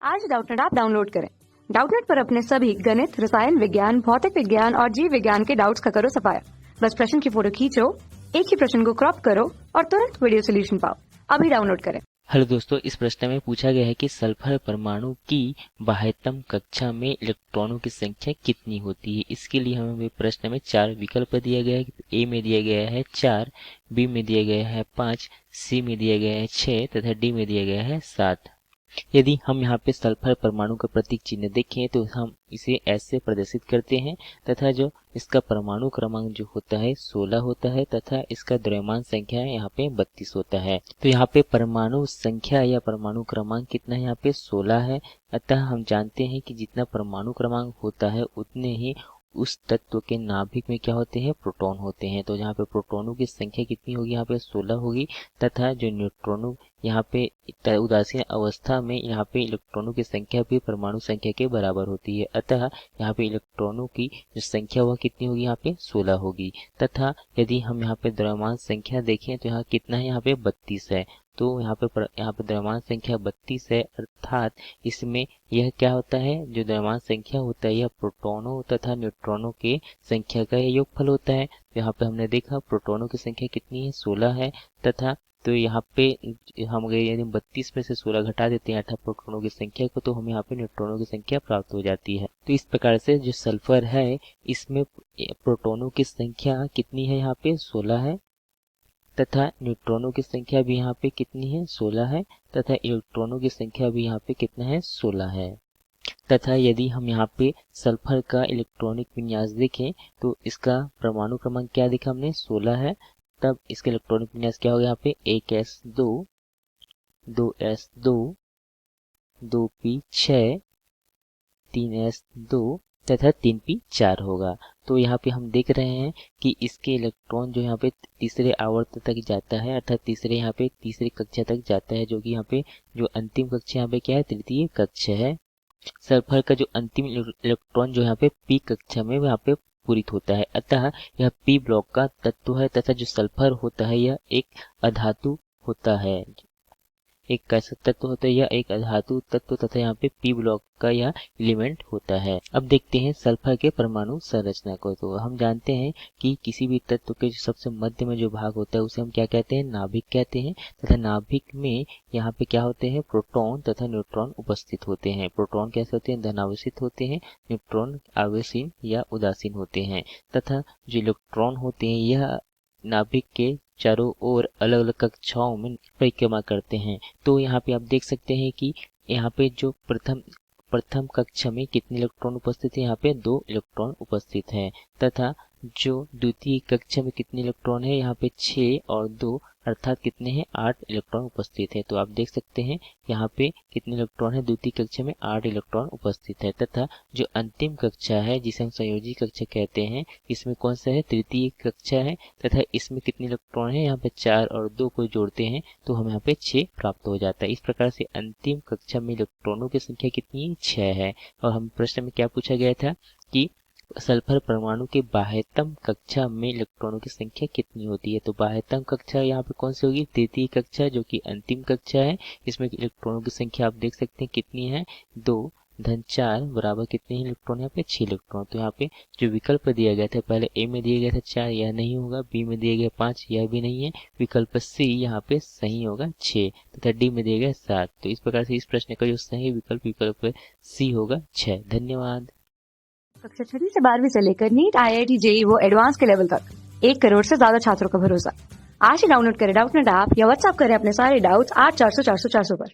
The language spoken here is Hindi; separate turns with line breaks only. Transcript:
आज डाउटनेट ऐप डाउनलोड करें। डाउटनेट पर अपने सभी गणित, रसायन विज्ञान, भौतिक विज्ञान और जीव विज्ञान के डाउट्स का करो सफाया। बस प्रश्न की फोटो खींचो, एक ही प्रश्न को क्रॉप करो और तुरंत वीडियो सोल्यूशन पाओ। अभी डाउनलोड करें।
हेलो दोस्तों, इस प्रश्न में पूछा गया है कि सल्फर परमाणु की बाह्यतम कक्षा में इलेक्ट्रॉनों की संख्या कितनी होती है। इसके लिए हमें प्रश्न में 4 विकल्प दिया गया है। ए में दिया गया है 4, बी में दिया गया है 5, सी में दिया गया है 6 तथा डी में दिया गया है 7। यदि हम यहाँ पे सल्फर परमाणु का प्रतीक चिन्ह देखें तो हम इसे ऐसे प्रदर्शित करते हैं तथा जो इसका परमाणु क्रमांक जो होता है 16 होता है तथा इसका द्रव्यमान संख्या यहाँ पे 32 होता है। तो यहाँ पे परमाणु संख्या या परमाणु क्रमांक कितना है, यहाँ पे 16 है। अतः हम जानते हैं कि जितना परमाणु क्रमांक होता है उतने ही उस तत्व के नाभिक में क्या होते हैं, प्रोटॉन होते हैं। तो यहाँ पे प्रोटॉनों की संख्या कितनी होगी, यहाँ पे 16 होगी तथा जो न्यूट्रॉनों यहाँ पे उदासीन अवस्था में यहाँ पे इलेक्ट्रॉनों की संख्या भी परमाणु संख्या के बराबर होती है। अतः यहाँ पे इलेक्ट्रॉनों की जो संख्या वह कितनी होगी, यहाँ पे 16 होगी। तथा यदि हम यहाँ पे द्रव्यमान संख्या देखें तो यहाँ कितना है, यहाँ पे 32 है। तो यहाँ पे द्रव्यमान संख्या 32 है, अर्थात इसमें यह क्या होता है, जो द्रव्यमान संख्या होता है यह प्रोटॉनों तथा न्यूट्रॉनों के संख्या का योगफल होता है। तो यहाँ पे हमने देखा प्रोटॉनों की संख्या कितनी है, 16 है। तथा तो यहाँ पे हम अगर यदि 32 में से 16 घटा देते हैं अर्थात प्रोटॉनों की संख्या को, तो हमें यहाँ पे न्यूट्रॉनों की संख्या प्राप्त हो जाती है। तो इस प्रकार से जो सल्फर है इसमें प्रोटॉनों की संख्या कितनी है, यहाँ पे 16 है तथा न्यूट्रॉनों की संख्या भी यहाँ पे कितनी है, 16 है तथा इलेक्ट्रॉनों की संख्या भी यहाँ पे कितना है, 16 है। तथा यदि हम यहाँ पे सल्फर का इलेक्ट्रॉनिक विन्यास देखें तो इसका परमाणु क्रमांक क्या देखा हमने, 16 है। तब इसका इलेक्ट्रॉनिक विन्यास क्या होगा, यहाँ पे 1s2 2s2 2p6 3s2 तथा 3p4 होगा। तो यहाँ पे हम देख रहे हैं कि इसके इलेक्ट्रॉन जो यहाँ पे तीसरे आवर्त तक जाता है, अर्थात तीसरी कक्षा तक जाता है, जो कि यहाँ पे जो अंतिम कक्षा यहाँ पे क्या है, तृतीय कक्षा है। सल्फर का जो अंतिम इलेक्ट्रॉन जो यहाँ पे पी कक्षा में यहाँ पे पूरित होता है। अतः यह पी ब्लॉक का तत्व है तथा जो सल्फर होता है यह एक अधातु होता है। एक कैसा तत्व होता है, यह एक अधातु तत्व तथा यहाँ पे पी ब्लॉक का यह एलिमेंट होता है। अब देखते हैं सल्फर के परमाणु संरचना को। तो हम जानते हैं कि किसी भी तत्व के सबसे मध्य में जो भाग होता है उसे हम क्या कहते हैं, नाभिक कहते हैं। तथा नाभिक में यहाँ पे क्या होते हैं, प्रोटॉन तथा न्यूट्रॉन उपस्थित होते हैं। प्रोटॉन कैसे होते हैं, धनावेशित होते हैं, न्यूट्रॉन आवेशीन या उदासीन होते हैं। तथा जो इलेक्ट्रॉन होते हैं यह नाभिक के चारों ओर अलग अलग कक्षाओं में परिक्रमा करते हैं। तो यहाँ पे आप देख सकते हैं कि यहाँ पे जो प्रथम कक्षा में कितने इलेक्ट्रॉन उपस्थित है, यहाँ पे 2 इलेक्ट्रॉन उपस्थित हैं। तथा जो द्वितीय कक्षा में कितने इलेक्ट्रॉन है, यहाँ पे 6 और 2 अर्थात कितने हैं, 8 इलेक्ट्रॉन उपस्थित है। तो आप देख सकते हैं यहाँ पे कितने इलेक्ट्रॉन है, द्वितीय कक्षा में 8 इलेक्ट्रॉन उपस्थित है। तथा जो अंतिम कक्षा है जिसे हम संयोजी कक्षा कहते हैं, इसमें कौन सा है, तृतीय कक्षा है। तथा इसमें कितने इलेक्ट्रॉन है, यहाँ पे 4 और 2 को जोड़ते हैं तो हमें यहाँ पे 6 प्राप्त हो जाता है। इस प्रकार से अंतिम कक्षा में इलेक्ट्रॉनों की संख्या कितनी है, 6 है। और हम प्रश्न में क्या पूछा गया था कि सल्फर परमाणु के बाह्यतम कक्षा में इलेक्ट्रॉनों की संख्या कितनी होती है। तो बाह्यतम कक्षा यहाँ पे कौन सी होगी, तृतीय कक्षा, जो कि अंतिम कक्षा है। इसमें इलेक्ट्रॉनों की संख्या आप देख सकते हैं कितनी है, 2 धन 4 बराबर कितने इलेक्ट्रॉन, यहाँ पे 6 इलेक्ट्रॉन। तो यहाँ पे जो विकल्प दिया गया था, पहले ए में दिया गया था 4, यह नहीं होगा। बी में दिया गया 5, यह भी नहीं है। विकल्प सी यहाँ पे सही होगा 6 तथा डी में दिया गया 7। तो इस प्रकार से इस प्रश्न का जो सही विकल्प सी होगा 6। धन्यवाद।
कक्षा 6 से 12वीं से लेकर नीट, IIT, JEE वो एडवांस के लेवल तक 1 करोड़ से ज्यादा छात्रों का भरोसा। आज ही डाउनलोड करें डाउटनेट ऐप या व्हाट्सएप करें अपने सारे डाउट्स 8400 400 400 पर।